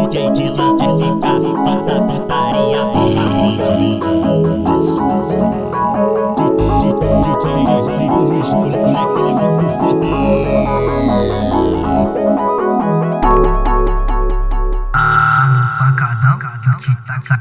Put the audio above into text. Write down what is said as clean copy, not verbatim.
DJ de lá quer ficar da putaria. Pancadão, que te taca.